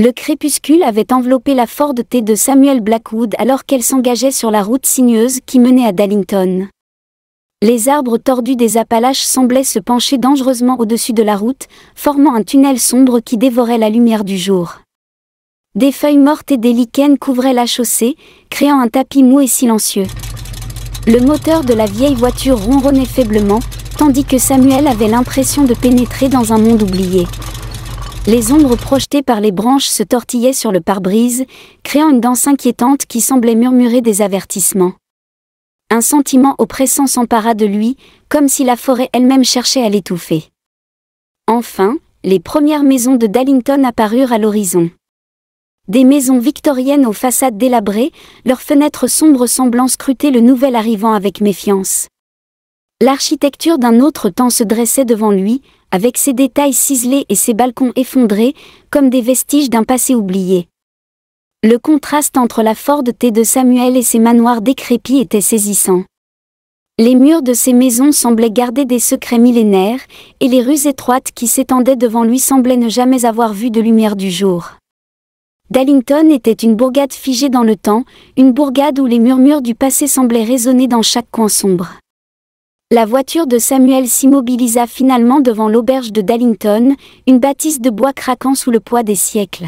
Le crépuscule avait enveloppé la Ford T de Samuel Blackwood alors qu'elle s'engageait sur la route sinueuse qui menait à Dallington. Les arbres tordus des Appalaches semblaient se pencher dangereusement au-dessus de la route, formant un tunnel sombre qui dévorait la lumière du jour. Des feuilles mortes et des lichens couvraient la chaussée, créant un tapis mou et silencieux. Le moteur de la vieille voiture ronronnait faiblement, tandis que Samuel avait l'impression de pénétrer dans un monde oublié. Les ombres projetées par les branches se tortillaient sur le pare-brise, créant une danse inquiétante qui semblait murmurer des avertissements. Un sentiment oppressant s'empara de lui, comme si la forêt elle-même cherchait à l'étouffer. Enfin, les premières maisons de Dallington apparurent à l'horizon. Des maisons victoriennes aux façades délabrées, leurs fenêtres sombres semblant scruter le nouvel arrivant avec méfiance. L'architecture d'un autre temps se dressait devant lui, avec ses détails ciselés et ses balcons effondrés, comme des vestiges d'un passé oublié. Le contraste entre la Ford T de Samuel et ses manoirs décrépits était saisissant. Les murs de ces maisons semblaient garder des secrets millénaires, et les rues étroites qui s'étendaient devant lui semblaient ne jamais avoir vu de lumière du jour. Dallington était une bourgade figée dans le temps, une bourgade où les murmures du passé semblaient résonner dans chaque coin sombre. La voiture de Samuel s'immobilisa finalement devant l'auberge de Dallington, une bâtisse de bois craquant sous le poids des siècles.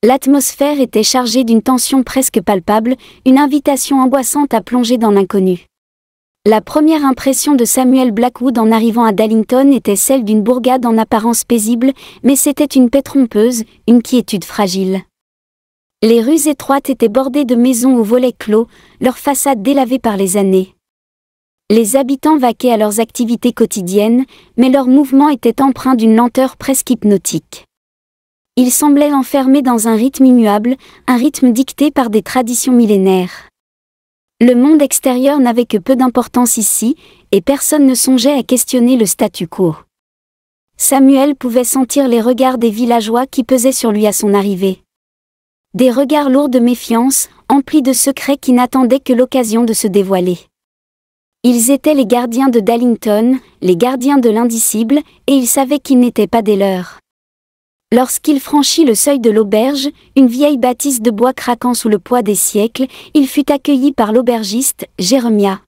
L'atmosphère était chargée d'une tension presque palpable, une invitation angoissante à plonger dans l'inconnu. La première impression de Samuel Blackwood en arrivant à Dallington était celle d'une bourgade en apparence paisible, mais c'était une paix trompeuse, une quiétude fragile. Les rues étroites étaient bordées de maisons aux volets clos, leurs façades délavées par les années. Les habitants vaquaient à leurs activités quotidiennes, mais leurs mouvements étaient empreints d'une lenteur presque hypnotique. Ils semblaient enfermés dans un rythme immuable, un rythme dicté par des traditions millénaires. Le monde extérieur n'avait que peu d'importance ici, et personne ne songeait à questionner le statu quo. Samuel pouvait sentir les regards des villageois qui pesaient sur lui à son arrivée. Des regards lourds de méfiance, emplis de secrets qui n'attendaient que l'occasion de se dévoiler. Ils étaient les gardiens de Dallington, les gardiens de l'indicible, et ils savaient qu'ils n'étaient pas des leurs. Lorsqu'il franchit le seuil de l'auberge, une vieille bâtisse de bois craquant sous le poids des siècles, il fut accueilli par l'aubergiste, Jeremiah.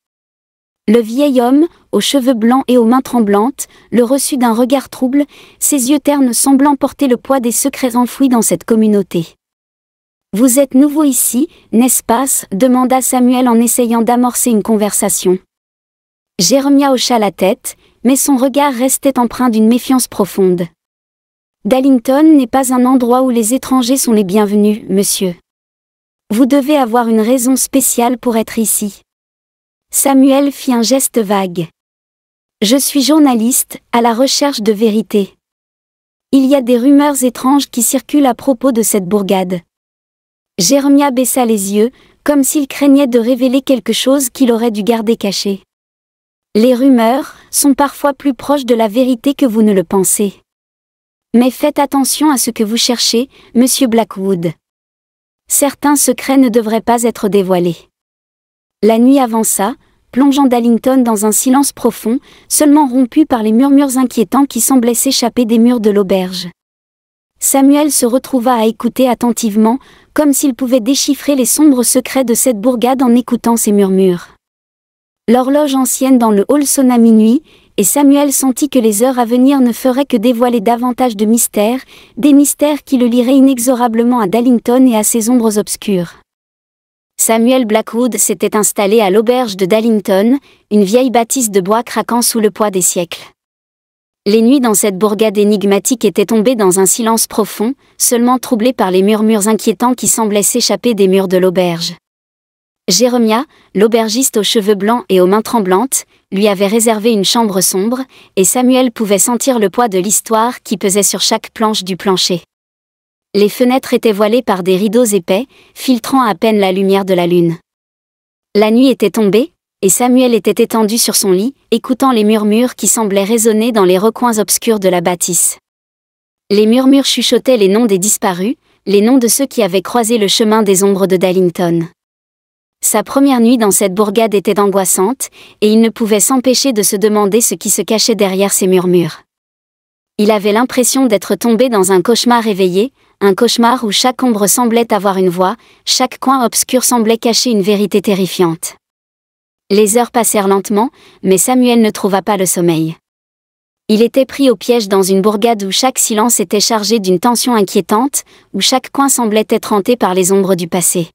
Le vieil homme, aux cheveux blancs et aux mains tremblantes, le reçut d'un regard trouble, ses yeux ternes semblant porter le poids des secrets enfouis dans cette communauté. « Vous êtes nouveau ici, n'est-ce pas ?» demanda Samuel en essayant d'amorcer une conversation. Jeremiah hocha la tête, mais son regard restait empreint d'une méfiance profonde. « Dallington n'est pas un endroit où les étrangers sont les bienvenus, monsieur. Vous devez avoir une raison spéciale pour être ici. » Samuel fit un geste vague. « Je suis journaliste, à la recherche de vérité. Il y a des rumeurs étranges qui circulent à propos de cette bourgade. » Jeremiah baissa les yeux, comme s'il craignait de révéler quelque chose qu'il aurait dû garder caché. « Les rumeurs sont parfois plus proches de la vérité que vous ne le pensez. Mais faites attention à ce que vous cherchez, monsieur Blackwood. Certains secrets ne devraient pas être dévoilés. » La nuit avança, plongeant Dallington dans un silence profond, seulement rompu par les murmures inquiétants qui semblaient s'échapper des murs de l'auberge. Samuel se retrouva à écouter attentivement, comme s'il pouvait déchiffrer les sombres secrets de cette bourgade en écoutant ces murmures. L'horloge ancienne dans le hall sonna minuit, et Samuel sentit que les heures à venir ne feraient que dévoiler davantage de mystères, des mystères qui le lieraient inexorablement à Dallington et à ses ombres obscures. Samuel Blackwood s'était installé à l'auberge de Dallington, une vieille bâtisse de bois craquant sous le poids des siècles. Les nuits dans cette bourgade énigmatique étaient tombées dans un silence profond, seulement troublé par les murmures inquiétants qui semblaient s'échapper des murs de l'auberge. Jeremiah, l'aubergiste aux cheveux blancs et aux mains tremblantes, lui avait réservé une chambre sombre, et Samuel pouvait sentir le poids de l'histoire qui pesait sur chaque planche du plancher. Les fenêtres étaient voilées par des rideaux épais, filtrant à peine la lumière de la lune. La nuit était tombée, et Samuel était étendu sur son lit, écoutant les murmures qui semblaient résonner dans les recoins obscurs de la bâtisse. Les murmures chuchotaient les noms des disparus, les noms de ceux qui avaient croisé le chemin des ombres de Dallington. Sa première nuit dans cette bourgade était angoissante, et il ne pouvait s'empêcher de se demander ce qui se cachait derrière ces murmures. Il avait l'impression d'être tombé dans un cauchemar éveillé, un cauchemar où chaque ombre semblait avoir une voix, chaque coin obscur semblait cacher une vérité terrifiante. Les heures passèrent lentement, mais Samuel ne trouva pas le sommeil. Il était pris au piège dans une bourgade où chaque silence était chargé d'une tension inquiétante, où chaque coin semblait être hanté par les ombres du passé.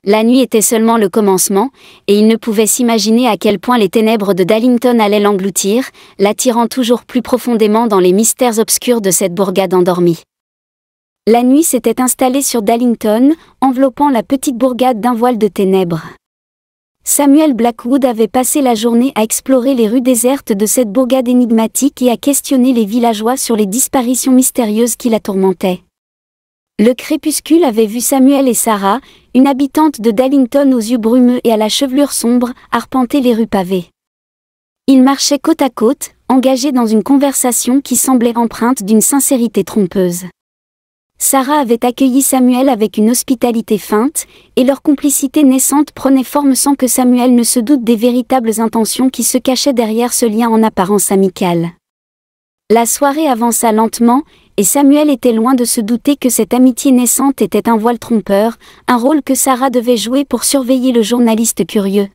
La nuit était seulement le commencement, et il ne pouvait s'imaginer à quel point les ténèbres de Darlington allaient l'engloutir, l'attirant toujours plus profondément dans les mystères obscurs de cette bourgade endormie. La nuit s'était installée sur Darlington, enveloppant la petite bourgade d'un voile de ténèbres. Samuel Blackwood avait passé la journée à explorer les rues désertes de cette bourgade énigmatique et à questionner les villageois sur les disparitions mystérieuses qui la tourmentaient. Le crépuscule avait vu Samuel et Sarah, une habitante de Darlington aux yeux brumeux et à la chevelure sombre, arpenter les rues pavées. Ils marchaient côte à côte, engagés dans une conversation qui semblait empreinte d'une sincérité trompeuse. Sarah avait accueilli Samuel avec une hospitalité feinte, et leur complicité naissante prenait forme sans que Samuel ne se doute des véritables intentions qui se cachaient derrière ce lien en apparence amical. La soirée avança lentement, et Samuel était loin de se douter que cette amitié naissante était un voile trompeur, un rôle que Sarah devait jouer pour surveiller le journaliste curieux.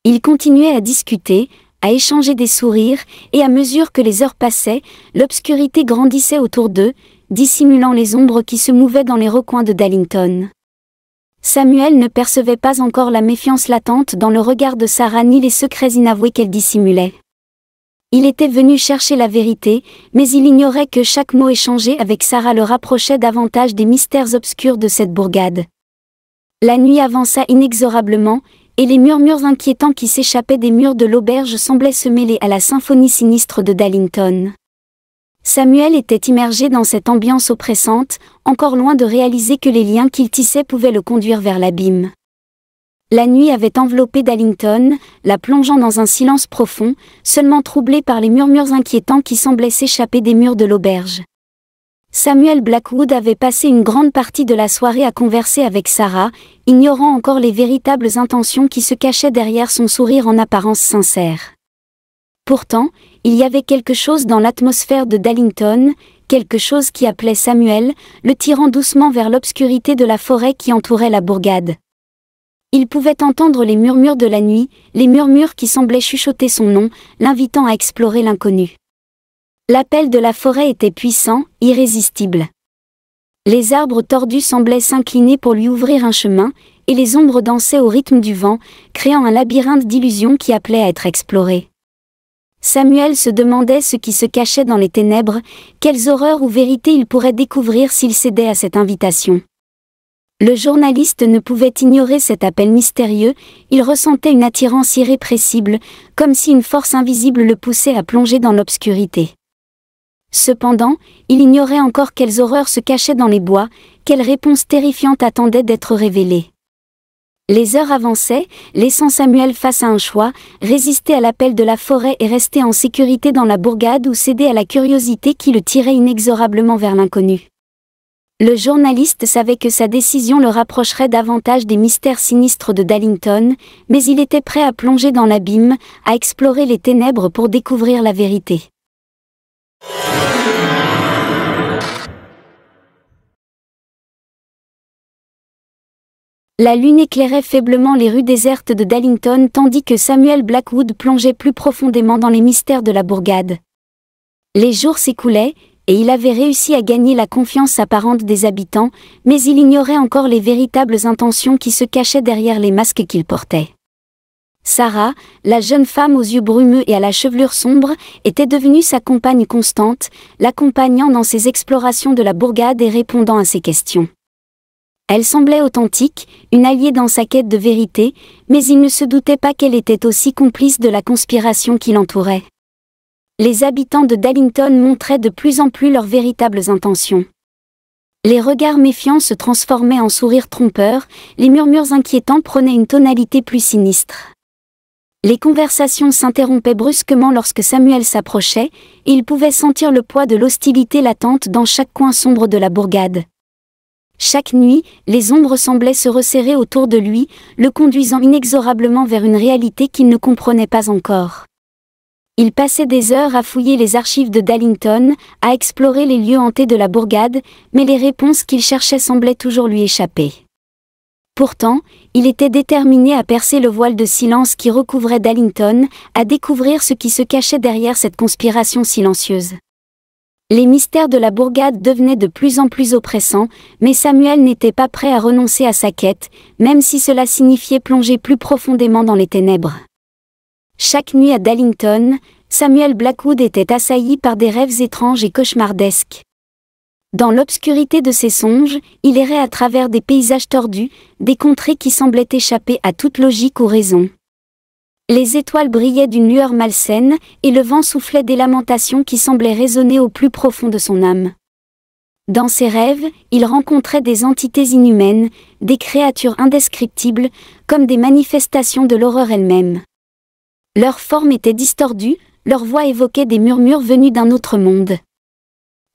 Ils continuaient à discuter, à échanger des sourires, et à mesure que les heures passaient, l'obscurité grandissait autour d'eux, dissimulant les ombres qui se mouvaient dans les recoins de Darlington. Samuel ne percevait pas encore la méfiance latente dans le regard de Sarah ni les secrets inavoués qu'elle dissimulait. Il était venu chercher la vérité, mais il ignorait que chaque mot échangé avec Sarah le rapprochait davantage des mystères obscurs de cette bourgade. La nuit avança inexorablement, et les murmures inquiétants qui s'échappaient des murs de l'auberge semblaient se mêler à la symphonie sinistre de Darlington. Samuel était immergé dans cette ambiance oppressante, encore loin de réaliser que les liens qu'il tissait pouvaient le conduire vers l'abîme. La nuit avait enveloppé Darlington, la plongeant dans un silence profond, seulement troublé par les murmures inquiétants qui semblaient s'échapper des murs de l'auberge. Samuel Blackwood avait passé une grande partie de la soirée à converser avec Sarah, ignorant encore les véritables intentions qui se cachaient derrière son sourire en apparence sincère. Pourtant, il y avait quelque chose dans l'atmosphère de Darlington, quelque chose qui appelait Samuel, le tirant doucement vers l'obscurité de la forêt qui entourait la bourgade. Il pouvait entendre les murmures de la nuit, les murmures qui semblaient chuchoter son nom, l'invitant à explorer l'inconnu. L'appel de la forêt était puissant, irrésistible. Les arbres tordus semblaient s'incliner pour lui ouvrir un chemin, et les ombres dansaient au rythme du vent, créant un labyrinthe d'illusions qui appelait à être exploré. Samuel se demandait ce qui se cachait dans les ténèbres, quelles horreurs ou vérités il pourrait découvrir s'il cédait à cette invitation. Le journaliste ne pouvait ignorer cet appel mystérieux, il ressentait une attirance irrépressible, comme si une force invisible le poussait à plonger dans l'obscurité. Cependant, il ignorait encore quelles horreurs se cachaient dans les bois, quelles réponses terrifiantes attendaient d'être révélées. Les heures avançaient, laissant Samuel face à un choix, résister à l'appel de la forêt et rester en sécurité dans la bourgade ou céder à la curiosité qui le tirait inexorablement vers l'inconnu. Le journaliste savait que sa décision le rapprocherait davantage des mystères sinistres de Darlington, mais il était prêt à plonger dans l'abîme, à explorer les ténèbres pour découvrir la vérité. La lune éclairait faiblement les rues désertes de Darlington tandis que Samuel Blackwood plongeait plus profondément dans les mystères de la bourgade. Les jours s'écoulaient, et il avait réussi à gagner la confiance apparente des habitants, mais il ignorait encore les véritables intentions qui se cachaient derrière les masques qu'il portait. Sarah, la jeune femme aux yeux brumeux et à la chevelure sombre, était devenue sa compagne constante, l'accompagnant dans ses explorations de la bourgade et répondant à ses questions. Elle semblait authentique, une alliée dans sa quête de vérité, mais il ne se doutait pas qu'elle était aussi complice de la conspiration qui l'entourait. Les habitants de Darlington montraient de plus en plus leurs véritables intentions. Les regards méfiants se transformaient en sourires trompeurs, les murmures inquiétants prenaient une tonalité plus sinistre. Les conversations s'interrompaient brusquement lorsque Samuel s'approchait, et il pouvait sentir le poids de l'hostilité latente dans chaque coin sombre de la bourgade. Chaque nuit, les ombres semblaient se resserrer autour de lui, le conduisant inexorablement vers une réalité qu'il ne comprenait pas encore. Il passait des heures à fouiller les archives de Dallington, à explorer les lieux hantés de la bourgade, mais les réponses qu'il cherchait semblaient toujours lui échapper. Pourtant, il était déterminé à percer le voile de silence qui recouvrait Dallington, à découvrir ce qui se cachait derrière cette conspiration silencieuse. Les mystères de la bourgade devenaient de plus en plus oppressants, mais Samuel n'était pas prêt à renoncer à sa quête, même si cela signifiait plonger plus profondément dans les ténèbres. Chaque nuit à Dallington, Samuel Blackwood était assailli par des rêves étranges et cauchemardesques. Dans l'obscurité de ses songes, il errait à travers des paysages tordus, des contrées qui semblaient échapper à toute logique ou raison. Les étoiles brillaient d'une lueur malsaine, et le vent soufflait des lamentations qui semblaient résonner au plus profond de son âme. Dans ses rêves, il rencontrait des entités inhumaines, des créatures indescriptibles, comme des manifestations de l'horreur elle-même. Leur forme était distordue, leur voix évoquait des murmures venus d'un autre monde.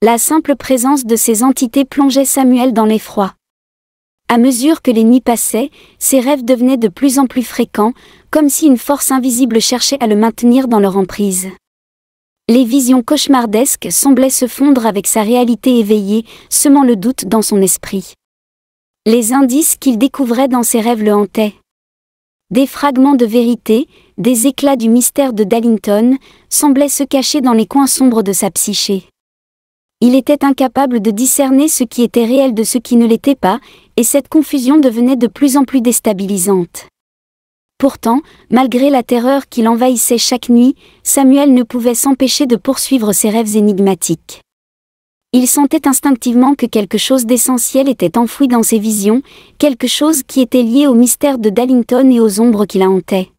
La simple présence de ces entités plongeait Samuel dans l'effroi. À mesure que les nuits passaient, ses rêves devenaient de plus en plus fréquents, comme si une force invisible cherchait à le maintenir dans leur emprise. Les visions cauchemardesques semblaient se fondre avec sa réalité éveillée, semant le doute dans son esprit. Les indices qu'il découvrait dans ses rêves le hantaient. Des fragments de vérité, des éclats du mystère de Dallington, semblaient se cacher dans les coins sombres de sa psyché. Il était incapable de discerner ce qui était réel de ce qui ne l'était pas, et cette confusion devenait de plus en plus déstabilisante. Pourtant, malgré la terreur qui l'envahissait chaque nuit, Samuel ne pouvait s'empêcher de poursuivre ses rêves énigmatiques. Il sentait instinctivement que quelque chose d'essentiel était enfoui dans ses visions, quelque chose qui était lié au mystère de Dallington et aux ombres qui la hantaient.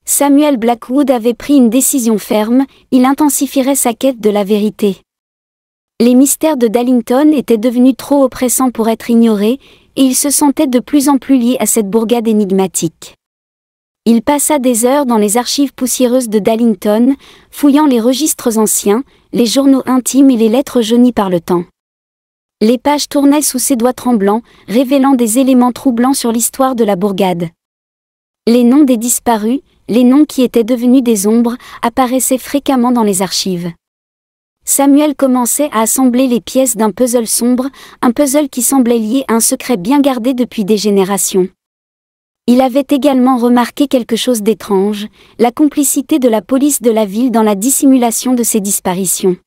Samuel Blackwood avait pris une décision ferme, il intensifierait sa quête de la vérité. Les mystères de Dallington étaient devenus trop oppressants pour être ignorés, et il se sentait de plus en plus lié à cette bourgade énigmatique. Il passa des heures dans les archives poussiéreuses de Dallington, fouillant les registres anciens, les journaux intimes et les lettres jaunies par le temps. Les pages tournaient sous ses doigts tremblants, révélant des éléments troublants sur l'histoire de la bourgade. Les noms des disparus, les noms qui étaient devenus des ombres, apparaissaient fréquemment dans les archives. Samuel commençait à assembler les pièces d'un puzzle sombre, un puzzle qui semblait lié à un secret bien gardé depuis des générations. Il avait également remarqué quelque chose d'étrange, la complicité de la police de la ville dans la dissimulation de ces disparitions.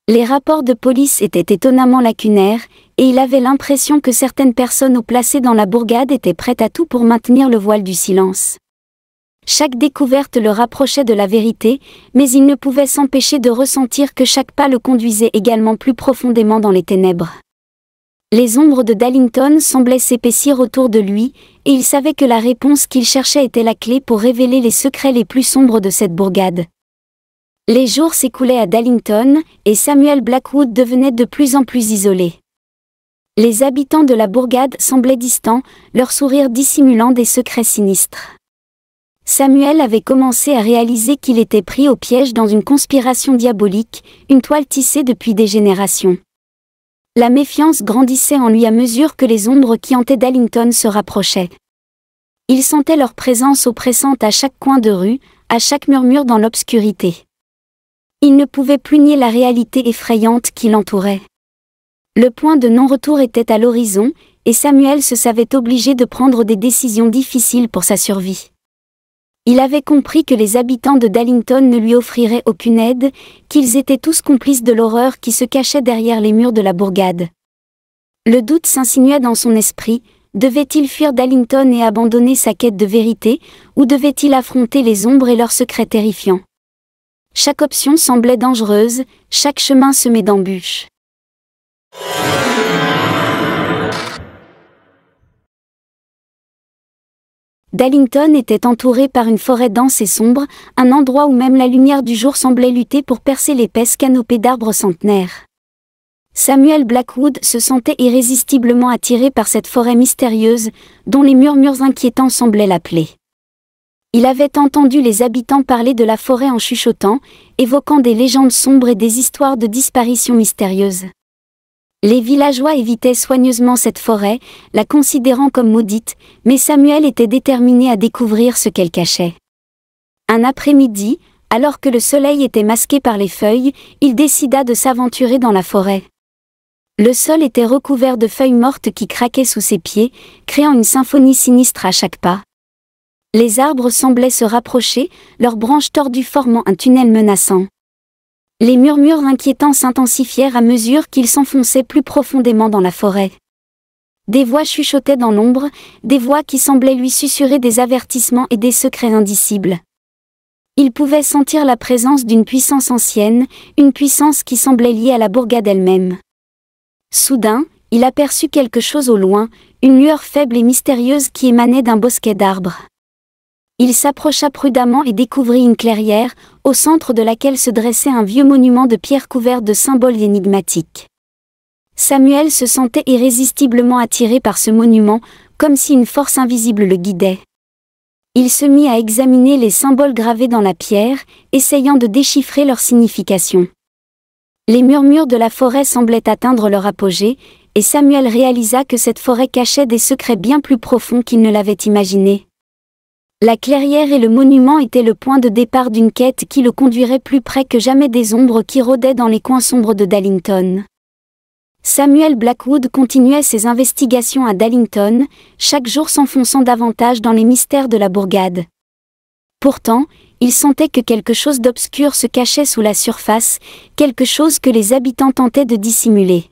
Les rapports de police étaient étonnamment lacunaires, et il avait l'impression que certaines personnes haut placées dans la bourgade étaient prêtes à tout pour maintenir le voile du silence. Chaque découverte le rapprochait de la vérité, mais il ne pouvait s'empêcher de ressentir que chaque pas le conduisait également plus profondément dans les ténèbres. Les ombres de Dallington semblaient s'épaissir autour de lui, et il savait que la réponse qu'il cherchait était la clé pour révéler les secrets les plus sombres de cette bourgade. Les jours s'écoulaient à Dallington, et Samuel Blackwood devenait de plus en plus isolé. Les habitants de la bourgade semblaient distants, leur sourire dissimulant des secrets sinistres. Samuel avait commencé à réaliser qu'il était pris au piège dans une conspiration diabolique, une toile tissée depuis des générations. La méfiance grandissait en lui à mesure que les ombres qui hantaient Dallington se rapprochaient. Il sentait leur présence oppressante à chaque coin de rue, à chaque murmure dans l'obscurité. Il ne pouvait plus nier la réalité effrayante qui l'entourait. Le point de non-retour était à l'horizon, et Samuel se savait obligé de prendre des décisions difficiles pour sa survie. Il avait compris que les habitants de Dallington ne lui offriraient aucune aide, qu'ils étaient tous complices de l'horreur qui se cachait derrière les murs de la bourgade. Le doute s'insinuait dans son esprit, devait-il fuir Dallington et abandonner sa quête de vérité, ou devait-il affronter les ombres et leurs secrets terrifiants? Chaque option semblait dangereuse, chaque chemin semé d'embûches. Dallington était entouré par une forêt dense et sombre, un endroit où même la lumière du jour semblait lutter pour percer l'épaisse canopée d'arbres centenaires. Samuel Blackwood se sentait irrésistiblement attiré par cette forêt mystérieuse, dont les murmures inquiétants semblaient l'appeler. Il avait entendu les habitants parler de la forêt en chuchotant, évoquant des légendes sombres et des histoires de disparitions mystérieuses. Les villageois évitaient soigneusement cette forêt, la considérant comme maudite, mais Samuel était déterminé à découvrir ce qu'elle cachait. Un après-midi, Alors que le soleil était masqué par les feuilles, il décida de s'aventurer dans la forêt. Le sol était recouvert de feuilles mortes qui craquaient sous ses pieds, créant une symphonie sinistre à chaque pas. Les arbres semblaient se rapprocher, leurs branches tordues formant un tunnel menaçant. Les murmures inquiétants s'intensifièrent à mesure qu'il s'enfonçait plus profondément dans la forêt. Des voix chuchotaient dans l'ombre, des voix qui semblaient lui susurrer des avertissements et des secrets indicibles. Il pouvait sentir la présence d'une puissance ancienne, une puissance qui semblait liée à la bourgade elle-même. Soudain, il aperçut quelque chose au loin, une lueur faible et mystérieuse qui émanait d'un bosquet d'arbres. Il s'approcha prudemment et découvrit une clairière, au centre de laquelle se dressait un vieux monument de pierre couvert de symboles énigmatiques. Samuel se sentait irrésistiblement attiré par ce monument, comme si une force invisible le guidait. Il se mit à examiner les symboles gravés dans la pierre, essayant de déchiffrer leur signification. Les murmures de la forêt semblaient atteindre leur apogée, et Samuel réalisa que cette forêt cachait des secrets bien plus profonds qu'il ne l'avait imaginé. La clairière et le monument étaient le point de départ d'une quête qui le conduirait plus près que jamais des ombres qui rôdaient dans les coins sombres de Dallington. Samuel Blackwood continuait ses investigations à Dallington, chaque jour s'enfonçant davantage dans les mystères de la bourgade. Pourtant, il sentait que quelque chose d'obscur se cachait sous la surface, quelque chose que les habitants tentaient de dissimuler.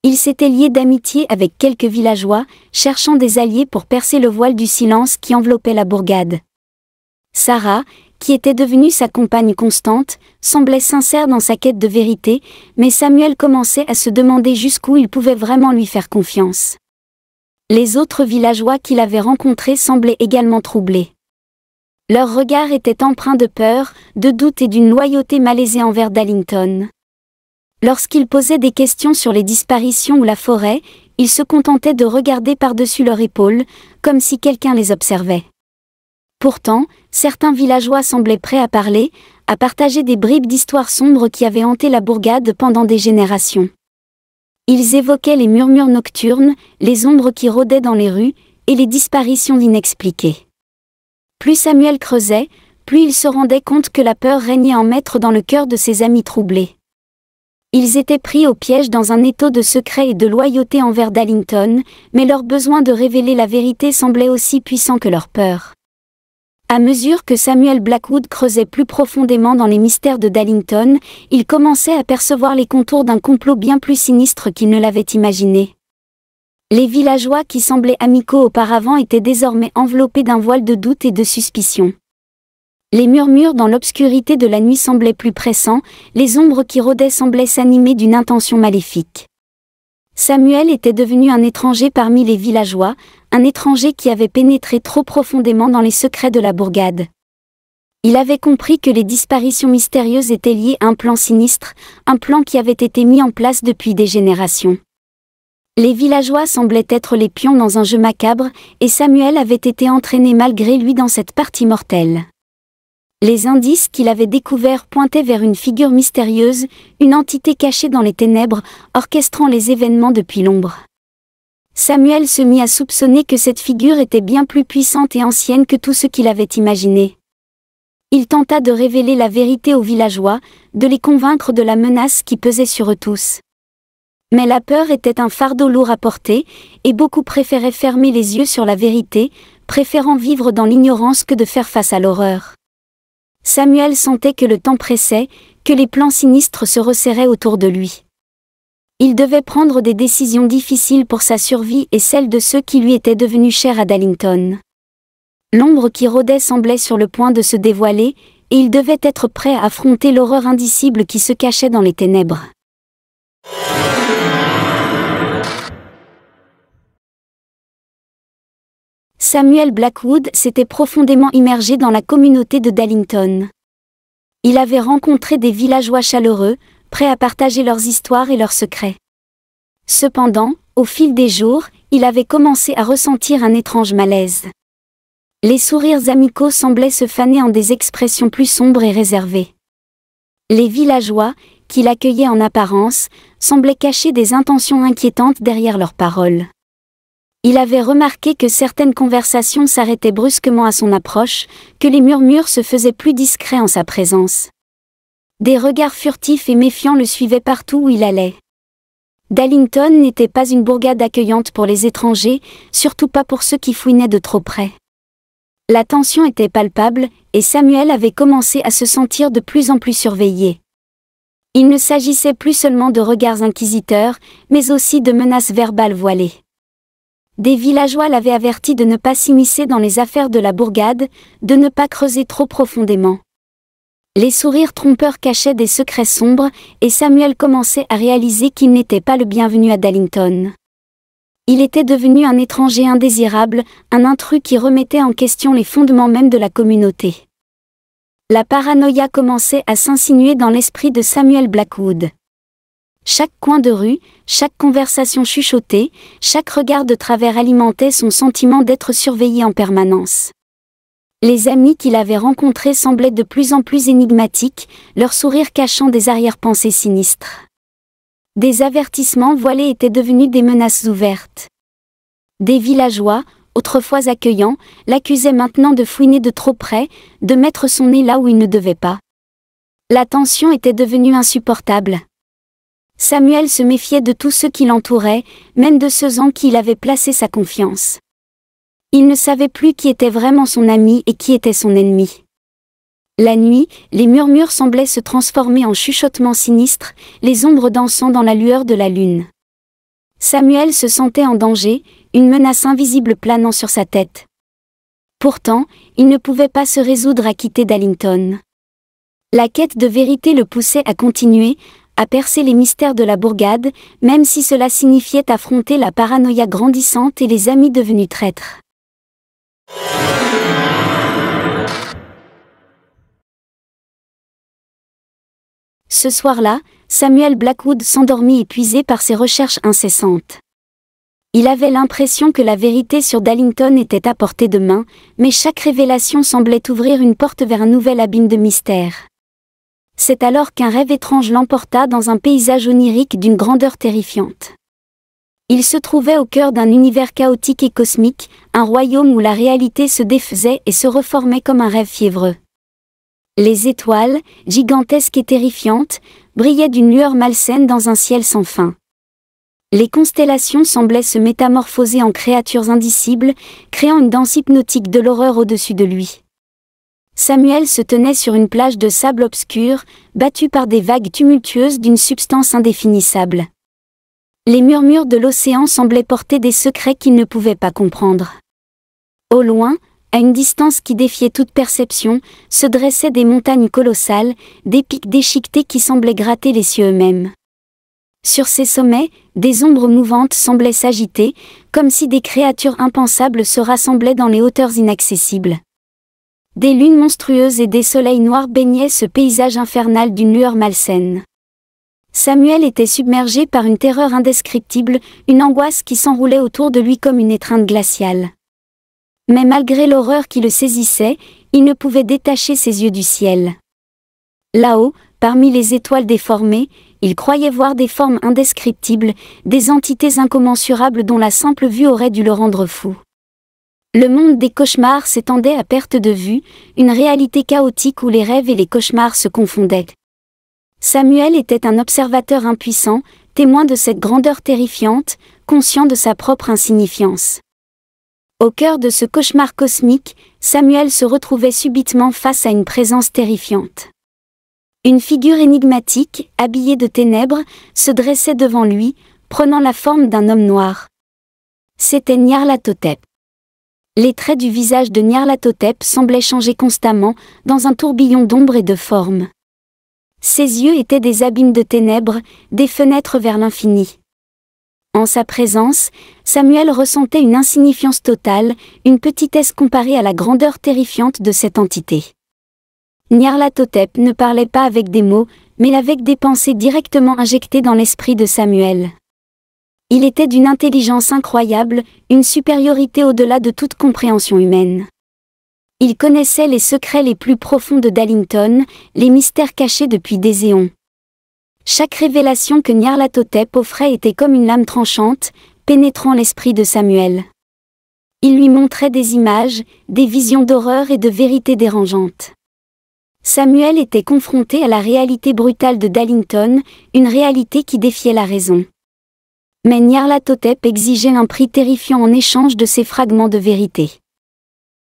Il s'était lié d'amitié avec quelques villageois, cherchant des alliés pour percer le voile du silence qui enveloppait la bourgade. Sarah, qui était devenue sa compagne constante, semblait sincère dans sa quête de vérité, mais Samuel commençait à se demander jusqu'où il pouvait vraiment lui faire confiance. Les autres villageois qu'il avait rencontrés semblaient également troublés. Leurs regards étaient empreints de peur, de doute et d'une loyauté malaisée envers Dallington. Lorsqu'ils posaient des questions sur les disparitions ou la forêt, ils se contentaient de regarder par-dessus leur épaule, comme si quelqu'un les observait. Pourtant, certains villageois semblaient prêts à parler, à partager des bribes d'histoires sombres qui avaient hanté la bourgade pendant des générations. Ils évoquaient les murmures nocturnes, les ombres qui rôdaient dans les rues, et les disparitions inexpliquées. Plus Samuel creusait, plus il se rendait compte que la peur régnait en maître dans le cœur de ses amis troublés. Ils étaient pris au piège dans un étau de secret et de loyauté envers Dallington, mais leur besoin de révéler la vérité semblait aussi puissant que leur peur. À mesure que Samuel Blackwood creusait plus profondément dans les mystères de Dallington, il commençait à percevoir les contours d'un complot bien plus sinistre qu'il ne l'avait imaginé. Les villageois qui semblaient amicaux auparavant étaient désormais enveloppés d'un voile de doute et de suspicion. Les murmures dans l'obscurité de la nuit semblaient plus pressants, les ombres qui rôdaient semblaient s'animer d'une intention maléfique. Samuel était devenu un étranger parmi les villageois, un étranger qui avait pénétré trop profondément dans les secrets de la bourgade. Il avait compris que les disparitions mystérieuses étaient liées à un plan sinistre, un plan qui avait été mis en place depuis des générations. Les villageois semblaient être les pions dans un jeu macabre, et Samuel avait été entraîné malgré lui dans cette partie mortelle. Les indices qu'il avait découverts pointaient vers une figure mystérieuse, une entité cachée dans les ténèbres, orchestrant les événements depuis l'ombre. Samuel se mit à soupçonner que cette figure était bien plus puissante et ancienne que tout ce qu'il avait imaginé. Il tenta de révéler la vérité aux villageois, de les convaincre de la menace qui pesait sur eux tous. Mais la peur était un fardeau lourd à porter, et beaucoup préféraient fermer les yeux sur la vérité, préférant vivre dans l'ignorance que de faire face à l'horreur. Samuel sentait que le temps pressait, que les plans sinistres se resserraient autour de lui. Il devait prendre des décisions difficiles pour sa survie et celle de ceux qui lui étaient devenus chers à Dallington. L'ombre qui rôdait semblait sur le point de se dévoiler, et il devait être prêt à affronter l'horreur indicible qui se cachait dans les ténèbres. Samuel Blackwood s'était profondément immergé dans la communauté de Dallington. Il avait rencontré des villageois chaleureux, prêts à partager leurs histoires et leurs secrets. Cependant, au fil des jours, il avait commencé à ressentir un étrange malaise. Les sourires amicaux semblaient se faner en des expressions plus sombres et réservées. Les villageois, qui l'accueillaient en apparence, semblaient cacher des intentions inquiétantes derrière leurs paroles. Il avait remarqué que certaines conversations s'arrêtaient brusquement à son approche, que les murmures se faisaient plus discrets en sa présence. Des regards furtifs et méfiants le suivaient partout où il allait. Dallington n'était pas une bourgade accueillante pour les étrangers, surtout pas pour ceux qui fouinaient de trop près. La tension était palpable, et Samuel avait commencé à se sentir de plus en plus surveillé. Il ne s'agissait plus seulement de regards inquisiteurs, mais aussi de menaces verbales voilées. Des villageois l'avaient averti de ne pas s'immiscer dans les affaires de la bourgade, de ne pas creuser trop profondément. Les sourires trompeurs cachaient des secrets sombres, et Samuel commençait à réaliser qu'il n'était pas le bienvenu à Dallington. Il était devenu un étranger indésirable, un intrus qui remettait en question les fondements même de la communauté. La paranoïa commençait à s'insinuer dans l'esprit de Samuel Blackwood. Chaque coin de rue, chaque conversation chuchotée, chaque regard de travers alimentait son sentiment d'être surveillé en permanence. Les amis qu'il avait rencontrés semblaient de plus en plus énigmatiques, leurs sourires cachant des arrière-pensées sinistres. Des avertissements voilés étaient devenus des menaces ouvertes. Des villageois, autrefois accueillants, l'accusaient maintenant de fouiner de trop près, de mettre son nez là où il ne devait pas. La tension était devenue insupportable. Samuel se méfiait de tous ceux qui l'entouraient, même de ceux en qui il avait placé sa confiance. Il ne savait plus qui était vraiment son ami et qui était son ennemi. La nuit, les murmures semblaient se transformer en chuchotements sinistres, les ombres dansant dans la lueur de la lune. Samuel se sentait en danger, une menace invisible planant sur sa tête. Pourtant, il ne pouvait pas se résoudre à quitter Dallington. La quête de vérité le poussait à continuer, à percer les mystères de la bourgade, même si cela signifiait affronter la paranoïa grandissante et les amis devenus traîtres. Ce soir-là, Samuel Blackwood s'endormit épuisé par ses recherches incessantes. Il avait l'impression que la vérité sur Dallington était à portée de main, mais chaque révélation semblait ouvrir une porte vers un nouvel abîme de mystère. C'est alors qu'un rêve étrange l'emporta dans un paysage onirique d'une grandeur terrifiante. Il se trouvait au cœur d'un univers chaotique et cosmique, un royaume où la réalité se défaisait et se reformait comme un rêve fiévreux. Les étoiles, gigantesques et terrifiantes, brillaient d'une lueur malsaine dans un ciel sans fin. Les constellations semblaient se métamorphoser en créatures indicibles, créant une danse hypnotique de l'horreur au-dessus de lui. Samuel se tenait sur une plage de sable obscur, battue par des vagues tumultueuses d'une substance indéfinissable. Les murmures de l'océan semblaient porter des secrets qu'il ne pouvait pas comprendre. Au loin, à une distance qui défiait toute perception, se dressaient des montagnes colossales, des pics déchiquetés qui semblaient gratter les cieux eux-mêmes. Sur ces sommets, des ombres mouvantes semblaient s'agiter, comme si des créatures impensables se rassemblaient dans les hauteurs inaccessibles. Des lunes monstrueuses et des soleils noirs baignaient ce paysage infernal d'une lueur malsaine. Samuel était submergé par une terreur indescriptible, une angoisse qui s'enroulait autour de lui comme une étreinte glaciale. Mais malgré l'horreur qui le saisissait, il ne pouvait détacher ses yeux du ciel. Là-haut, parmi les étoiles déformées, il croyait voir des formes indescriptibles, des entités incommensurables dont la simple vue aurait dû le rendre fou. Le monde des cauchemars s'étendait à perte de vue, une réalité chaotique où les rêves et les cauchemars se confondaient. Samuel était un observateur impuissant, témoin de cette grandeur terrifiante, conscient de sa propre insignifiance. Au cœur de ce cauchemar cosmique, Samuel se retrouvait subitement face à une présence terrifiante. Une figure énigmatique, habillée de ténèbres, se dressait devant lui, prenant la forme d'un homme noir. C'était Nyarlathotep. Les traits du visage de Nyarlathotep semblaient changer constamment, dans un tourbillon d'ombre et de formes. Ses yeux étaient des abîmes de ténèbres, des fenêtres vers l'infini. En sa présence, Samuel ressentait une insignifiance totale, une petitesse comparée à la grandeur terrifiante de cette entité. Nyarlathotep ne parlait pas avec des mots, mais avec des pensées directement injectées dans l'esprit de Samuel. Il était d'une intelligence incroyable, une supériorité au-delà de toute compréhension humaine. Il connaissait les secrets les plus profonds de Dallington, les mystères cachés depuis des éons. Chaque révélation que Nyarlathotep offrait était comme une lame tranchante, pénétrant l'esprit de Samuel. Il lui montrait des images, des visions d'horreur et de vérités dérangeantes. Samuel était confronté à la réalité brutale de Dallington, une réalité qui défiait la raison. Mais Nyarlathotep exigeait un prix terrifiant en échange de ces fragments de vérité.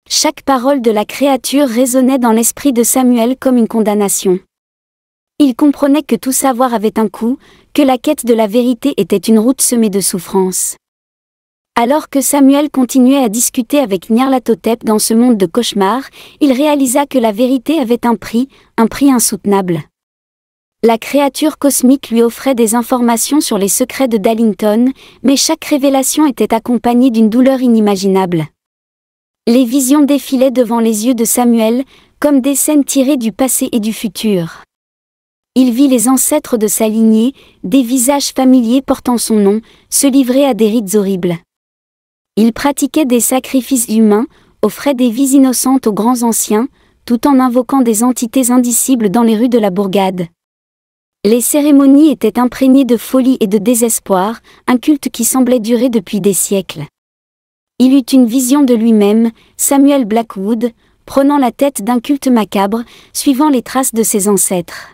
Chaque parole de la créature résonnait dans l'esprit de Samuel comme une condamnation. Il comprenait que tout savoir avait un coût, que la quête de la vérité était une route semée de souffrances. Alors que Samuel continuait à discuter avec Nyarlathotep dans ce monde de cauchemars, il réalisa que la vérité avait un prix insoutenable. La créature cosmique lui offrait des informations sur les secrets de Dallington, mais chaque révélation était accompagnée d'une douleur inimaginable. Les visions défilaient devant les yeux de Samuel, comme des scènes tirées du passé et du futur. Il vit les ancêtres de sa lignée, des visages familiers portant son nom, se livrer à des rites horribles. Il pratiquait des sacrifices humains, offrait des vies innocentes aux grands anciens, tout en invoquant des entités indicibles dans les rues de la bourgade. Les cérémonies étaient imprégnées de folie et de désespoir, un culte qui semblait durer depuis des siècles. Il eut une vision de lui-même, Samuel Blackwood, prenant la tête d'un culte macabre, suivant les traces de ses ancêtres.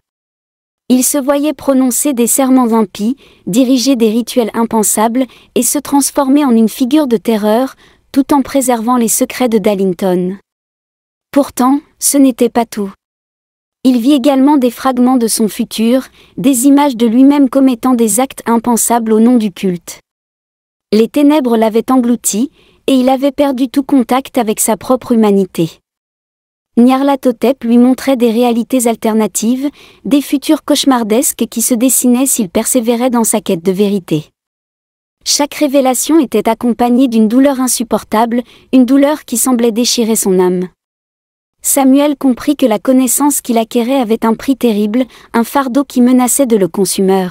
Il se voyait prononcer des serments impies, diriger des rituels impensables, et se transformer en une figure de terreur, tout en préservant les secrets de Dallington. Pourtant, ce n'était pas tout. Il vit également des fragments de son futur, des images de lui-même commettant des actes impensables au nom du culte. Les ténèbres l'avaient englouti, et il avait perdu tout contact avec sa propre humanité. Nyarlathotep lui montrait des réalités alternatives, des futurs cauchemardesques qui se dessinaient s'il persévérait dans sa quête de vérité. Chaque révélation était accompagnée d'une douleur insupportable, une douleur qui semblait déchirer son âme. Samuel comprit que la connaissance qu'il acquérait avait un prix terrible, un fardeau qui menaçait de le consumer.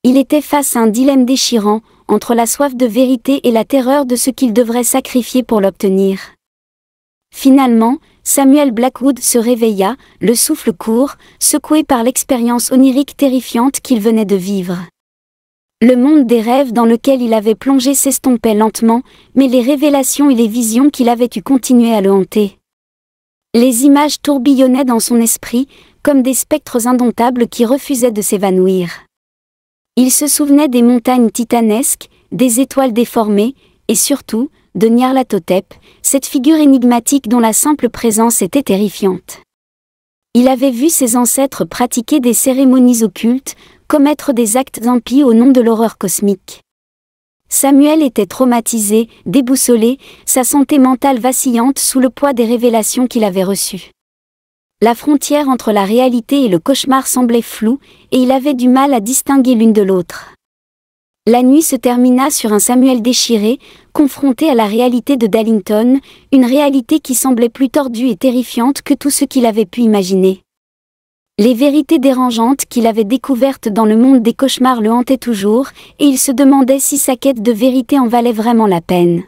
Il était face à un dilemme déchirant, entre la soif de vérité et la terreur de ce qu'il devrait sacrifier pour l'obtenir. Finalement, Samuel Blackwood se réveilla, le souffle court, secoué par l'expérience onirique terrifiante qu'il venait de vivre. Le monde des rêves dans lequel il avait plongé s'estompait lentement, mais les révélations et les visions qu'il avait eues continuaient à le hanter. Les images tourbillonnaient dans son esprit, comme des spectres indomptables qui refusaient de s'évanouir. Il se souvenait des montagnes titanesques, des étoiles déformées, et surtout, de Nyarlathotep, cette figure énigmatique dont la simple présence était terrifiante. Il avait vu ses ancêtres pratiquer des cérémonies occultes, commettre des actes impies au nom de l'horreur cosmique. Samuel était traumatisé, déboussolé, sa santé mentale vacillante sous le poids des révélations qu'il avait reçues. La frontière entre la réalité et le cauchemar semblait floue, et il avait du mal à distinguer l'une de l'autre. La nuit se termina sur un Samuel déchiré, confronté à la réalité de Dallington, une réalité qui semblait plus tordue et terrifiante que tout ce qu'il avait pu imaginer. Les vérités dérangeantes qu'il avait découvertes dans le monde des cauchemars le hantaient toujours, et il se demandait si sa quête de vérité en valait vraiment la peine.